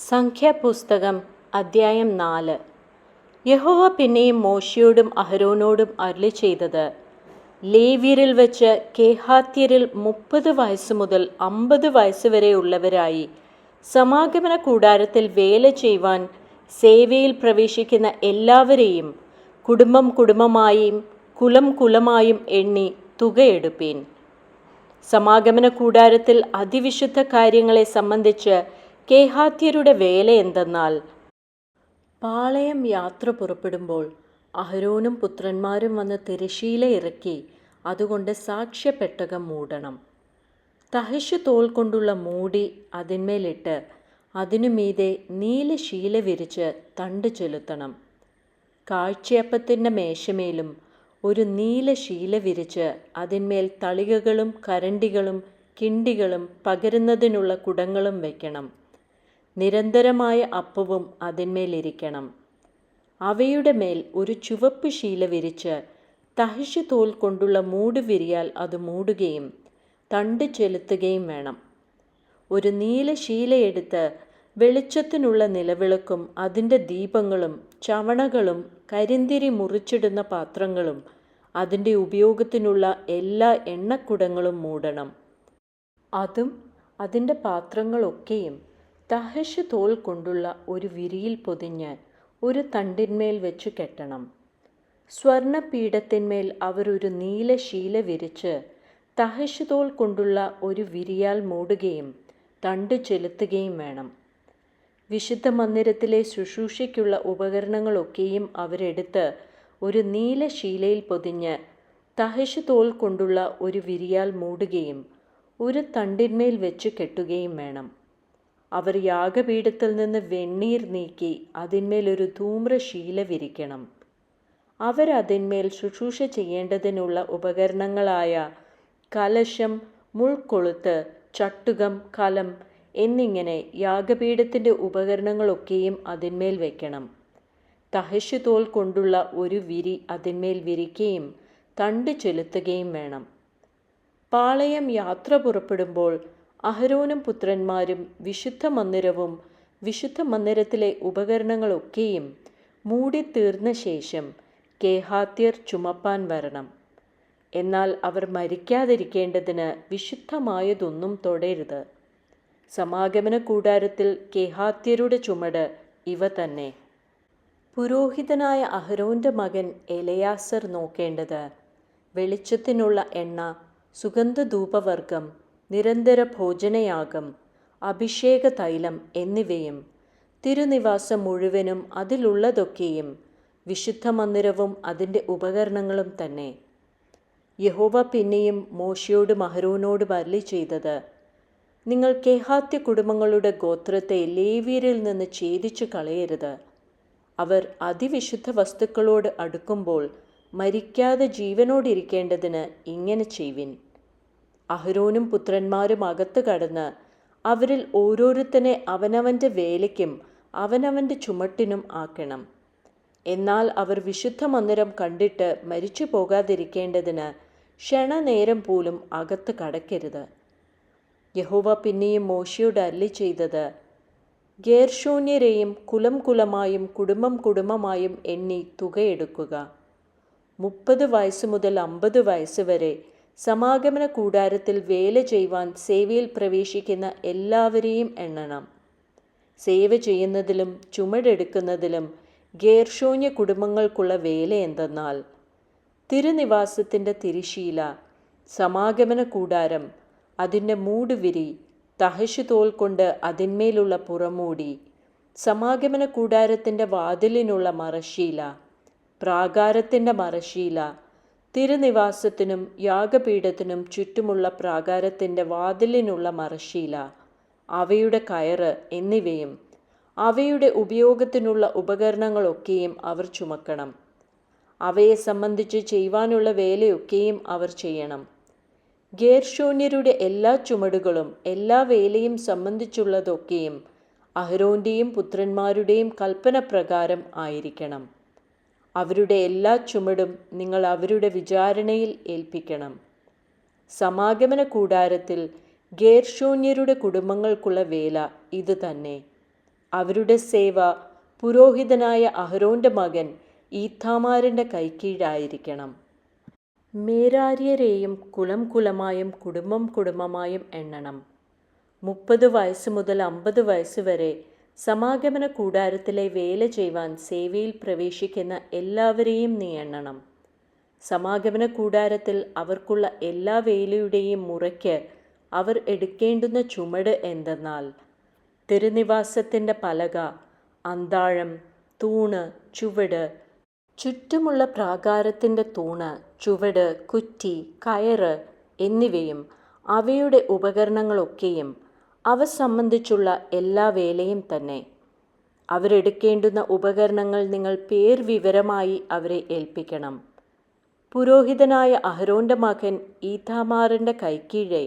സംഖ്യാപുസ്തകം അദ്ധ്യായം 4. യഹോവ പിന്നെയും മോശെയോടും അഹരോനോടും അരുളിച്ചെയ്തത്, ലേവ്യരിൽ വച്ച് കേഹാത്യരിൽ 30 വയസ്സ് മുതൽ 50 വയസ്സ് വരെ ഉള്ളവരായി സമാഗമന കൂടാരത്തിൽ വേല ചെയ്യുവാൻ സേവയിൽ പ്രവേശിക്കുന്ന എല്ലാവരെയും കുടുംബം കുടുംബമായും കുലം കുലമായും എണ്ണി തുകയെടുപ്പീൻ. സമാഗമന കൂടാരത്തിൽ അതിവിശുദ്ധ കാര്യങ്ങളെ സംബന്ധിച്ച് കേഹാത്യരുടെ വേല എന്തെന്നാൽ, പാളയം യാത്ര പുറപ്പെടുമ്പോൾ അഹരോനും പുത്രന്മാരും വന്ന് തിരശ്ശീല ഇറക്കി അതുകൊണ്ട് സാക്ഷ്യപ്പെട്ടകം മൂടണം. തഹശ് തോൽ കൊണ്ടുള്ള മൂടി അതിന്മേലിട്ട് അതിനു മീതെ നീല ശീല വിരിച്ച് തണ്ട് ചെലുത്തണം. കാഴ്ചയപ്പത്തിൻ്റെ മേശമേലും ഒരു നീല ശീല വിരിച്ച് അതിന്മേൽ തളികകളും കരണ്ടികളും കിണ്ടികളും പകരുന്നതിനുള്ള കുടങ്ങളും വയ്ക്കണം. നിരന്തരമായ അപ്പവും അതിന്മേലിരിക്കണം. അവയുടെ മേൽ ഒരു ചുവപ്പ് ശീല വിരിച്ച് തഹശ് തോൽ കൊണ്ടുള്ള മൂട് വിരിയാൽ അത് മൂടുകയും തണ്ട് ചെലുത്തുകയും വേണം. ഒരു നീല ശീല എടുത്ത് വെളിച്ചത്തിനുള്ള നിലവിളക്കും അതിൻ്റെ ദീപങ്ങളും ചവണകളും കരിന്തിരി മുറിച്ചിടുന്ന പാത്രങ്ങളും അതിൻ്റെ ഉപയോഗത്തിനുള്ള എല്ലാ എണ്ണക്കുടങ്ങളും മൂടണം. അതും അതിൻ്റെ പാത്രങ്ങളൊക്കെയും തഹശ് തോൽ കൊണ്ടുള്ള ഒരു വിരിയിൽ പൊതിഞ്ഞ് ഒരു തണ്ടിന്മേൽ വെച്ചു കെട്ടണം. സ്വർണപീഠത്തിന്മേൽ അവർ ഒരു നീല ശീല വിരിച്ച് തഹശ് തോൽ കൊണ്ടുള്ള ഒരു വിരിയാൽ മൂടുകയും തണ്ട് ചെലുത്തുകയും വേണം. വിശുദ്ധ മന്ദിരത്തിലെ ശുശ്രൂഷയ്ക്കുള്ള ഉപകരണങ്ങളൊക്കെയും അവരെടുത്ത് ഒരു നീല ശീലയിൽ പൊതിഞ്ഞ് തഹശ് തോൽ കൊണ്ടുള്ള ഒരു വിരിയാൽ മൂടുകയും ഒരു തണ്ടിന്മേൽ വെച്ച് കെട്ടുകയും വേണം. അവർ യാഗപീഠത്തിൽ നിന്ന് വെണ്ണീർ നീക്കി അതിന്മേലൊരു ധൂമ്രശീല വിരിക്കണം. അവരതിന്മേൽ ശുശ്രൂഷ ചെയ്യേണ്ടതിനുള്ള ഉപകരണങ്ങളായ കലശം, മുൾക്കൊളുത്ത്, ചട്ടുകം, കലം എന്നിങ്ങനെ യാഗപീഠത്തിൻ്റെ ഉപകരണങ്ങളൊക്കെയും അതിന്മേൽ വയ്ക്കണം. തഹശ് തോൽ കൊണ്ടുള്ള ഒരു വിരി അതിന്മേൽ വിരിക്കുകയും തണ്ട് ചെലുത്തുകയും വേണം. പാളയം യാത്ര പുറപ്പെടുമ്പോൾ അഹരോനും പുത്രന്മാരും വിശുദ്ധ മന്ദിരവും വിശുദ്ധ മന്ദിരത്തിലെ ഉപകരണങ്ങളൊക്കെയും മൂടിത്തീർന്ന ശേഷം കേഹാത്യർ ചുമപ്പാൻ വരണം. എന്നാൽ അവർ മരിക്കാതിരിക്കേണ്ടതിന് വിശുദ്ധമായതൊന്നും തൊടരുത്. സമാഗമന കൂടാരത്തിൽ കേഹാത്യരുടെ ചുമട് ഇവ തന്നെ. പുരോഹിതനായ അഹരോൻ്റെ മകൻ എലയാസർ നോക്കേണ്ടത് വെളിച്ചത്തിനുള്ള എണ്ണ, സുഗന്ധധൂപവർഗം, നിരന്തര ഭോജനയാഗം, അഭിഷേക തൈലം എന്നിവയും തിരുനിവാസം മുഴുവനും അതിലുള്ളതൊക്കെയും വിശുദ്ധ മന്ദിരവും അതിൻ്റെ ഉപകരണങ്ങളും തന്നെ. യഹോവ പിന്നെയും മോശെയോടും അഹരോനോടും അരുളിച്ചെയ്തത്, നിങ്ങൾ കേഹാത്യ കുടുംബങ്ങളുടെ ഗോത്രത്തെ ലേവ്യരിൽ നിന്ന് ഛേദിച്ചു കളയരുത്. അവർ അതിവിശുദ്ധ വസ്തുക്കളോട് അടുക്കുമ്പോൾ മരിക്കാതെ ജീവനോടിരിക്കേണ്ടതിന് ഇങ്ങനെ ചെയ്വിൻ. അഹരോനും പുത്രന്മാരും അകത്ത് കടന്ന് അവരിൽ ഓരോരുത്തനെ അവനവൻ്റെ വേലയ്ക്കും അവനവൻ്റെ ചുമട്ടിനും ആക്കണം. എന്നാൽ അവർ വിശുദ്ധ മന്ദിരം കണ്ടിട്ട് മരിച്ചു പോകാതിരിക്കേണ്ടതിന് ക്ഷണനേരം പോലും അകത്ത് കടക്കരുത്. യഹോവ പിന്നെയും മോശെയോട് അരുളിച്ചെയ്തത്, ഗേർശോന്യരെയും കുലം കുലമായും കുടുംബം കുടുംബമായും എണ്ണി തുകയെടുക്കുക. 30 വയസ്സ് മുതൽ 50 വയസ്സ് വരെ സമാഗമന കൂടാരത്തിൽ വേല ചെയ്യുവാൻ സേവയിൽ പ്രവേശിക്കുന്ന എല്ലാവരെയും എണ്ണണം. സേവ ചെയ്യുന്നതിലും ചുമടെടുക്കുന്നതിലും ഗേർശോന്യ കുടുംബങ്ങൾക്കുള്ള വേല എന്തെന്നാൽ, തിരുനിവാസത്തിൻ്റെ തിരശ്ശീല, സമാഗമന കൂടാരം, അതിൻ്റെ മൂടുവിരി, തഹശ് തോൽ കൊണ്ട് അതിന്മേലുള്ള പുറമൂടി, സമാഗമന കൂടാരത്തിൻ്റെ വാതിലിനുള്ള മറശ്ശീല, പ്രാകാരത്തിൻ്റെ മറശ്ശീല, തിരുനിവാസത്തിനും യാഗപീഠത്തിനും ചുറ്റുമുള്ള പ്രാകാരത്തിൻ്റെ വാതിലിനുള്ള മറശ്ശീല, അവയുടെ കയറ് എന്നിവയും അവയുടെ ഉപയോഗത്തിനുള്ള ഉപകരണങ്ങളൊക്കെയും അവർ ചുമക്കണം. അവയെ സംബന്ധിച്ച് ചെയ്യുവാനുള്ള വേലയൊക്കെയും അവർ ചെയ്യണം. ഗേർശോന്യരുടെ എല്ലാ ചുമടുകളും എല്ലാ വേലയും സംബന്ധിച്ചുള്ളതൊക്കെയും അഹരോൻ്റെയും പുത്രന്മാരുടെയും കൽപ്പന പ്രകാരം ആയിരിക്കണം. അവരുടെ എല്ലാ ചുമടും നിങ്ങൾ അവരുടെ വിചാരണയിൽ ഏൽപ്പിക്കണം. സമാഗമന കൂടാരത്തിൽ ഗേർശോന്യരുടെ കുടുംബങ്ങൾക്കുള്ള വേല ഇത് തന്നെ. അവരുടെ സേവ പുരോഹിതനായ അഹരോന്റെ മകൻ ഈഥാമാരിൻ്റെ കൈക്കീഴായിരിക്കണം. മേരാര്യരെയും കുലം കുലമായും കുടുംബം കുടുംബമായും എണ്ണണം. 30 വയസ്സ് മുതൽ 50 വയസ്സ് വരെ സമാഗമന കൂടാരത്തിലെ വേല ചെയ്യുവാൻ സേവയിൽ പ്രവേശിക്കുന്ന എല്ലാവരെയും നീ എണ്ണണം. സമാഗമന കൂടാരത്തിൽ അവർക്കുള്ള എല്ലാ വേലയുടെയും മുറയ്ക്ക് അവർ എടുക്കേണ്ടുന്ന ചുമട് എന്തെന്നാൽ, തിരുനിവാസത്തിൻ്റെ പലക, അന്താഴം, തൂണ്, ചുവട്, ചുറ്റുമുള്ള പ്രാകാരത്തിൻ്റെ തൂണ്, ചുവട്, കുറ്റി, കയറ് എന്നിവയും അവയുടെ ഉപകരണങ്ങളൊക്കെയും അവ സംബന്ധിച്ചുള്ള എല്ലാ വേലയും തന്നെ. അവരെടുക്കേണ്ടുന്ന ഉപകരണങ്ങൾ നിങ്ങൾ പേർ വിവരമായി അവരെ ഏൽപ്പിക്കണം. പുരോഹിതനായ അഹരോന്റെ മകൻ ഈഥാമാറിൻ്റെ കൈക്കീഴെ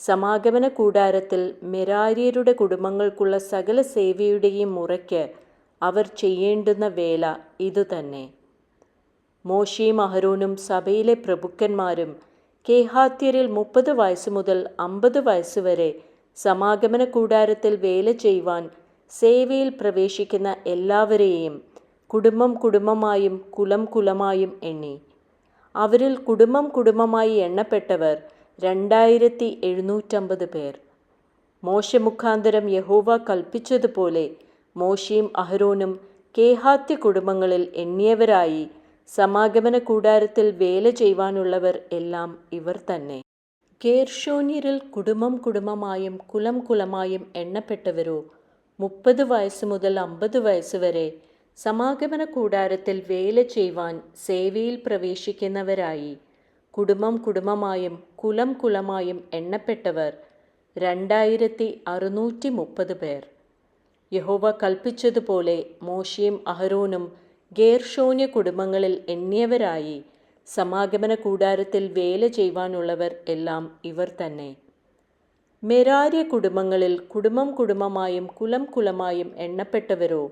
സമാഗമന കൂടാരത്തിൽ മെരാര്യരുടെ കുടുംബങ്ങൾക്കുള്ള സകല സേവയുടെയും മുറയ്ക്ക് അവർ ചെയ്യേണ്ടുന്ന വേല ഇതുതന്നെ. മോശയും അഹരോനും സഭയിലെ പ്രഭുക്കന്മാരും കേഹാത്യരിൽ 30 വയസ്സ് മുതൽ 50 വയസ്സ് വരെ സമാഗമന കൂടാരത്തിൽ വേല ചെയ്യുവാൻ സേവയിൽ പ്രവേശിക്കുന്ന എല്ലാവരെയും കുടുംബം കുടുംബമായും കുലം കുലമായും എണ്ണി. അവരിൽ കുടുംബം കുടുംബമായി എണ്ണപ്പെട്ടവർ 2750 പേർ. മോശെ മുഖാന്തരം യഹോവ കൽപ്പിച്ചതുപോലെ മോശയും അഹരോനും കേഹാത്യ കുടുംബങ്ങളിൽ എണ്ണിയവരായി സമാഗമന കൂടാരത്തിൽ വേല ചെയ്യുവാനുള്ളവർ എല്ലാം ഇവർ തന്നെ. ഗേർഷോന്യരിൽ കുടുംബം കുടുംബമായും കുലം കുലമായും എണ്ണപ്പെട്ടവരോ 30 വയസ്സ് മുതൽ 50 വയസ്സ് വരെ സമാഗമന കൂടാരത്തിൽ വേല ചെയ്യുവാൻ സേവയിൽ പ്രവേശിക്കുന്നവരായി കുടുംബം കുടുംബമായും കുലം കുലമായും എണ്ണപ്പെട്ടവർ 2630 പേർ. യഹോവ കൽപ്പിച്ചതുപോലെ മോശയും അഹരോനും ഗേർഷോന്യ കുടുംബങ്ങളിൽ എണ്ണിയവരായി സമാഗമന കൂടാരത്തിൽ വേല ചെയ്യുവാനുള്ളവർ എല്ലാം ഇവർ തന്നെ. മെരാര്യ കുടുംബങ്ങളിൽ കുടുംബം കുടുംബമായും കുലം കുലമായും എണ്ണപ്പെട്ടവരോ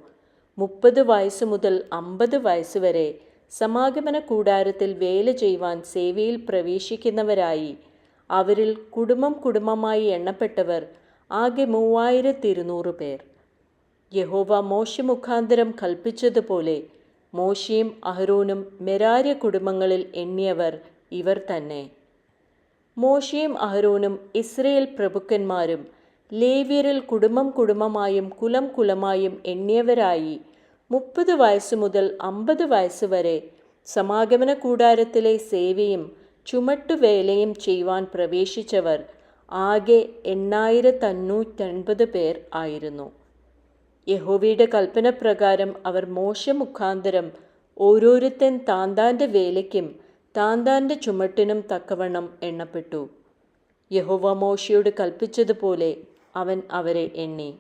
30 വയസ്സ് മുതൽ 50 വയസ്സ് വരെ സമാഗമന കൂടാരത്തിൽ വേല ചെയ്യുവാൻ സേവയിൽ പ്രവേശിക്കുന്നവരായി അവരിൽ കുടുംബം കുടുംബമായി എണ്ണപ്പെട്ടവർ ആകെ 3200 പേർ. യഹോവ മോശെ മുഖാന്തരം കൽപ്പിച്ചതുപോലെ മോശയും അഹരോനും മെരാര്യ കുടുംബങ്ങളിൽ എണ്ണിയവർ ഇവർ തന്നെ. മോശയും അഹരോനും ഇസ്രയേൽ പ്രഭുക്കന്മാരും ലേവ്യരിൽ കുടുംബം കുടുംബമായും കുലം കുലമായും എണ്ണിയവരായി 30 വയസ്സ് മുതൽ 50 വയസ്സ് വരെ സമാഗമന കൂടാരത്തിലെ സേവയും ചുമട്ടുവേലയും ചെയ്യുവാൻ പ്രവേശിച്ചവർ ആകെ 8550 പേർ ആയിരുന്നു. യഹോവയുടെ കൽപ്പന പ്രകാരം അവർ മോശെ മുഖാന്തരം ഓരോരുത്തൻ താന്താൻ്റെ വേലയ്ക്കും താന്താൻ്റെ ചുമട്ടിനും തക്കവണ്ണം എണ്ണപ്പെട്ടു. യഹോവ മോശയോട് കൽപ്പിച്ചതുപോലെ അവൻ അവരെ എണ്ണി.